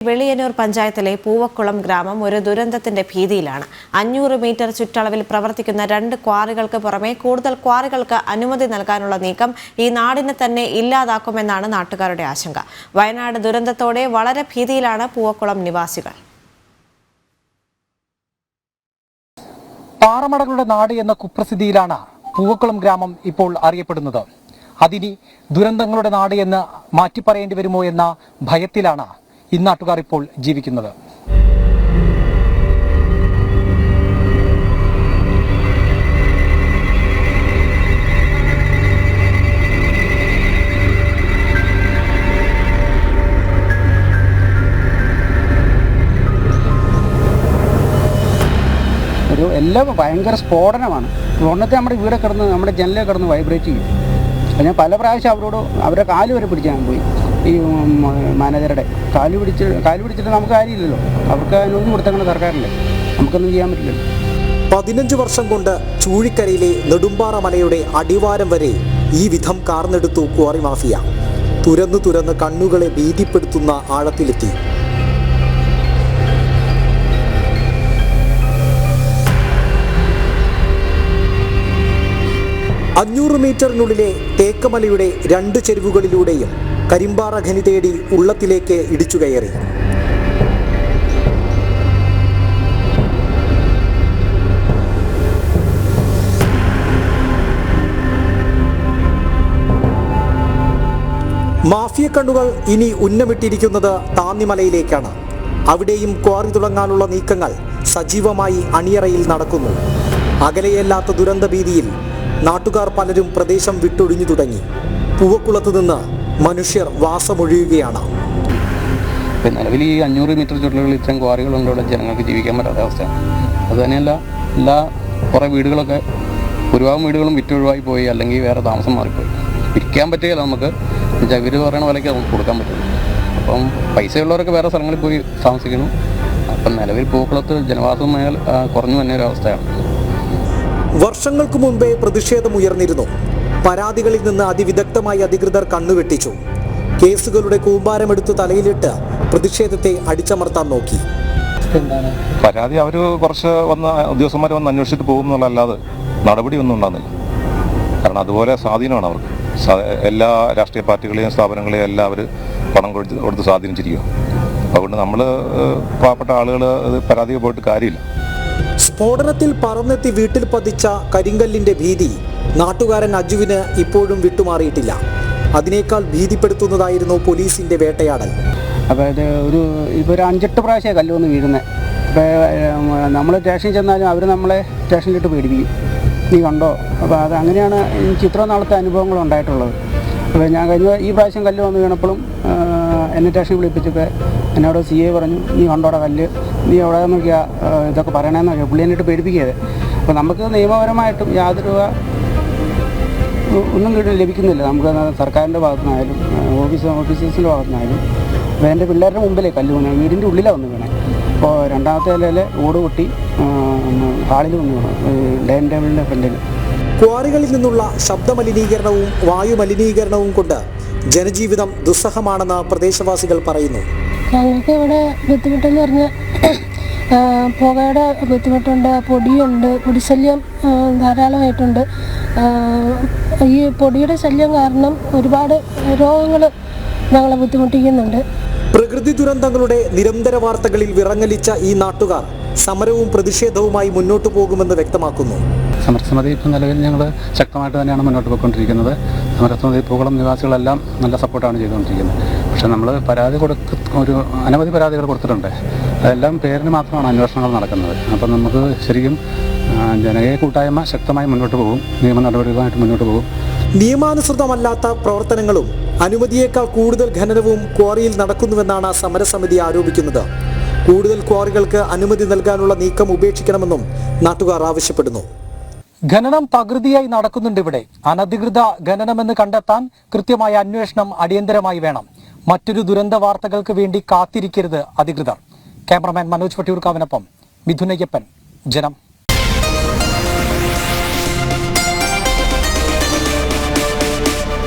വെളിയന്നൂർ പഞ്ചായത്തിലെ പൂവക്കുളം ഗ്രാമം ഒരു ദുരന്തത്തിന്റെ ഭീതിയിലാണ്. 500 മീറ്റർ ചുറ്റളവിൽ പ്രവർത്തിക്കുന്ന 2 ക്വാറികൾക്ക് പുറമെ കൂടുതൽ ക്വാറികൾക്ക് അനുമതി നൽകാനുള്ള നീക്കം ഈ നാടിനെ തന്നെ ഇല്ലാതാക്കുമെന്നാണ് നാട്ടുകാരുടെ ആശങ്ക. വയനാട് ദുരന്തത്തോടെ വളരെ ഭീതിയിലാണ് പൂവക്കുളം നിവാസികൾ. പാറമടകളുടെ നാട് എന്ന കുപ്രസിദ്ധിയിലാണ് പൂവക്കുളം ഗ്രാമം ഇപ്പോൾ അറിയപ്പെടുന്നത്. അതിനി ദുരന്തങ്ങളുടെ നാട് എന്ന് മാറ്റി പറയേണ്ടി വരുമോ എന്ന ഭയത്തിലാണ് ഈ നാട്ടുകാർ ഇപ്പോൾ ജീവിക്കുന്നത്. എല്ലാം ഭയങ്കര സ്ഫോടനമാണ്. സ്ഫോടനത്തെ നമ്മുടെ വീടെ കിടന്ന് നമ്മുടെ ജനലിൽ കിടന്ന് വൈബ്രേറ്റ് ചെയ്യും. ഞാൻ പല പ്രാവശ്യം അവരുടെ കാല് വരെ പിടിച്ച് ഞാൻ പോയി. ഈ മാനേജറുടെ കാല് പിടിച്ചിട്ട് നമുക്ക് കാര്യമില്ലല്ലോ. അവർക്ക് അനുമതി കൊടുത്തേക്കുന്ന സർക്കാരില്ലേ, നമുക്കൊന്നും ചെയ്യാൻ പറ്റില്ലല്ലോ. 15 വർഷം കൊണ്ട് ചൂഴിക്കരയിലെ നെടുമ്പാറ മലയുടെ അടിവാരം വരെ ഈ വിധം കാർന്നെടുത്തു ക്വാറി മാഫിയ. തുരന്ന് കണ്ണുകളെ ഭീതിപ്പെടുത്തുന്ന ആഴത്തിലെത്തി. അഞ്ഞൂറ് മീറ്ററിനുള്ളിലെ തേക്കമലയുടെ 2 ചെരുവുകളിലൂടെയും കരിമ്പാറ ഖനി തേടി ഉള്ളത്തിലേക്ക് ഇടിച്ചു കയറി. മാഫിയ കണ്ണുകൾ ഇനി ഉന്നമിട്ടിരിക്കുന്നത് താന്നിമലയിലേക്കാണ്. അവിടെയും ക്വാറി തുടങ്ങാനുള്ള നീക്കങ്ങൾ സജീവമായി അണിയറയിൽ നടക്കുന്നു. അകലെയല്ലാത്ത ദുരന്ത ഭീതിയിൽ നാട്ടുകാർ പലരും പ്രദേശം വിട്ടൊഴിഞ്ഞു തുടങ്ങി. പൂവക്കുളത്ത് നിന്ന് മനുഷ്യർ വാസമൊഴിയുകയാണ്. നിലവിൽ ഈ 500 മീറ്റർ ചുറ്റളവിൽ ഇത്തരം ക്വാറികളുണ്ടോ ജനങ്ങൾക്ക് ജീവിക്കാൻ പറ്റാത്ത അവസ്ഥയാണ്. അതുതന്നെയല്ല കുറേ വീടുകളൊക്കെ ഒരുപാട് വീടുകളും വിറ്റൊഴിവായി പോയി, അല്ലെങ്കിൽ വേറെ താമസം മാറിപ്പോയി. പിരിക്കാൻ പറ്റുകയില്ല നമുക്ക്. ഇവർ പറയുന്ന പോലെയൊക്കെ നമുക്ക് കൊടുക്കാൻ പറ്റുള്ളൂ. അപ്പം പൈസയുള്ളവരൊക്കെ വേറെ സ്ഥലങ്ങളിൽ പോയി താമസിക്കണം. അപ്പം നിലവിൽ പൂവക്കുളത്ത് ജനവാസം കുറഞ്ഞു തന്നെ ഒരു അവസ്ഥയാണ്. വർഷങ്ങൾക്ക് മുമ്പേ പ്രതിഷേധമുയർന്നിരുന്നു. പരാതികളിൽ നിന്ന് അതിവിദഗ്ധമായി അധികൃതർ കണ്ണുവെട്ടിച്ചു. കേസുകളുടെ കൂമ്പാരമെടുത്ത് തലയിലിട്ട് പ്രതിഷേധത്തെ അടിച്ചമർത്താൻ നോക്കി. പരാതി അവർ കുറച്ച് ഉദ്യോഗസ്ഥന്മാർ വന്ന് അന്വേഷിച്ചിട്ട് പോകുന്നതല്ലാതെ നടപടിയൊന്നും ഉണ്ടാകുന്നില്ല. കാരണം അതുപോലെ സ്വാധീനമാണ് അവർക്ക്. എല്ലാ രാഷ്ട്രീയ പാർട്ടികളെയും സ്ഥാപനങ്ങളെയും എല്ലാം അവർ പണം കൊടുത്ത് സ്വാധീനിച്ചിരിക്കുക. അതുകൊണ്ട് നമ്മൾ പാവപ്പെട്ട ആളുകൾ പരാതി പോയിട്ട് കാര്യമില്ല. സ്ഫോടനത്തിൽ പറന്നെത്തി വീട്ടിൽ പതിച്ച കരിങ്കല്ലിന്റെ ഭീതി നാട്ടുകാരൻ അജുവിന് ഇപ്പോഴും വിട്ടുമാറിയിട്ടില്ല. അതിനേക്കാൾ ഭീതിപ്പെടുത്തുന്നതായിരുന്നു പോലീസിന്റെ വേട്ടയാടൽ. അപ്പോൾ ഇപ്പോൾ ഒരു 5-8 പ്രാവശ്യം കല്ല് വന്ന് വീഴുന്നത്. അപ്പോൾ നമ്മൾ സ്റ്റേഷനിൽ ചെന്നാലും അവർ നമ്മളെ സ്റ്റേഷനിലിട്ട് പേടിപ്പിക്കും. നീ കണ്ടോ? അപ്പോൾ അങ്ങനെയാണ് എനിക്ക് ഇത്ര നാളത്തെ അനുഭവങ്ങൾ ഉണ്ടായിട്ടുള്ളത്. അപ്പോൾ ഞാൻ ഈ പ്രാവശ്യം കല്ല് വന്ന് വീണപ്പോഴും എന്നെ സ്റ്റേഷനിൽ വിളിപ്പിച്ചപ്പോൾ എന്നോട് CA പറഞ്ഞു, നീ കണ്ടോടെ കല്ല്, നീ എവിടെ നോക്കിയാൽ ഇതൊക്കെ പറയണമെന്ന് നോക്കിയാൽ പുള്ളി എന്നിട്ട് പേടിപ്പിക്കാതെ. അപ്പോൾ നമുക്ക് നിയമപരമായിട്ടും യാതൊരു ഒന്നും ലഭിക്കുന്നില്ല. നമുക്ക് സർക്കാരിൻ്റെ ഭാഗത്തുനിന്നായാലും ഓഫീസേഴ്സിൻ്റെ ഭാഗത്തുനിന്നായാലും. അപ്പോൾ എൻ്റെ പിള്ളേരുടെ മുമ്പിലേ കല്ല് വീണേ, വീടിൻ്റെ ഉള്ളിലാണ് വന്ന് വീണേ. അപ്പോൾ രണ്ടാമത്തെ നിലയിൽ ഓട് പൊട്ടി ഹാളിൽ വന്ന് വീണു, ഡൈനിങ് ടേബിളിൻ്റെ ഫ്രണ്ടിൽ. ക്വാറികളിൽ നിന്നുള്ള ശബ്ദമലിനീകരണവും വായുമലിനീകരണവും കൊണ്ട് ജനജീവിതം ദുസ്സഹമാണെന്ന് പ്രദേശവാസികൾ പറയുന്നു. ഞങ്ങൾക്ക് ഇവിടെ ബുദ്ധിമുട്ടെന്ന് പറഞ്ഞാൽ പുകയുടെ ബുദ്ധിമുട്ടുണ്ട്, പൊടിയുണ്ട്, പൊടിശല്യം ധാരാളമായിട്ടുണ്ട്. ഈ പൊടിയുടെ ശല്യം കാരണം ഒരുപാട് രോഗങ്ങൾ ഞങ്ങളെ ബുദ്ധിമുട്ടിക്കുന്നുണ്ട്. പ്രകൃതി ദുരന്തങ്ങളുടെ നിരന്തര വാർത്തകളിൽ വിറങ്ങലിച്ച ഈ നാട്ടുകാർ സമരവും പ്രതിഷേധവുമായി മുന്നോട്ടു പോകുമെന്ന് വ്യക്തമാക്കുന്നു. സമരസമിതി ഇപ്പം നിലവിൽ ഞങ്ങൾ ശക്തമായിട്ട് തന്നെയാണ് മുന്നോട്ട് പോയിക്കൊണ്ടിരിക്കുന്നത്. സമരസമിതി പൂവക്കുളം നിവാസികളെല്ലാം നല്ല സപ്പോർട്ടാണ് ചെയ്തുകൊണ്ടിരിക്കുന്നത്. പക്ഷേ നമ്മൾ അനവധി പരാതികൾ കൊടുത്തിട്ടുണ്ട്. അതെല്ലാം പേരിന് മാത്രമാണ് അന്വേഷണങ്ങൾ നടക്കുന്നത്. അപ്പം നമുക്ക് ശരിക്കും ജനകീയ കൂട്ടായ്മ ശക്തമായി മുന്നോട്ട് പോകും, നിയമ നടപടികളുമായിട്ട് മുന്നോട്ട് പോകും. നിയമാനുസൃതമല്ലാത്ത പ്രവർത്തനങ്ങളും അനുമതിയേക്കാൾ കൂടുതൽ ഖനനവും ക്വാറിയിൽ നടക്കുന്നുവെന്നാണ് സമരസമിതി ആരോപിക്കുന്നത്. കൂടുതൽ ക്വാറികൾക്ക് അനുമതി നൽകാനുള്ള നീക്കം ഉപേക്ഷിക്കണമെന്നും നാട്ടുകാർ ആവശ്യപ്പെടുന്നു. ഖനനം തകൃതിയായി നടക്കുന്നുണ്ട് ഇവിടെ. അനധികൃത ഖനനമെന്ന് കണ്ടെത്താൻ കൃത്യമായ അന്വേഷണം അടിയന്തരമായി വേണം. മറ്റൊരു ദുരന്ത വാർത്തകൾക്ക് വേണ്ടി കാത്തിരിക്കരുത് അധികൃതർ. ക്യാമറമാൻ മനോജ് വട്ടിയൂർക്കാവിനൊപ്പം മിഥുനയ്യപ്പൻ, ജനം.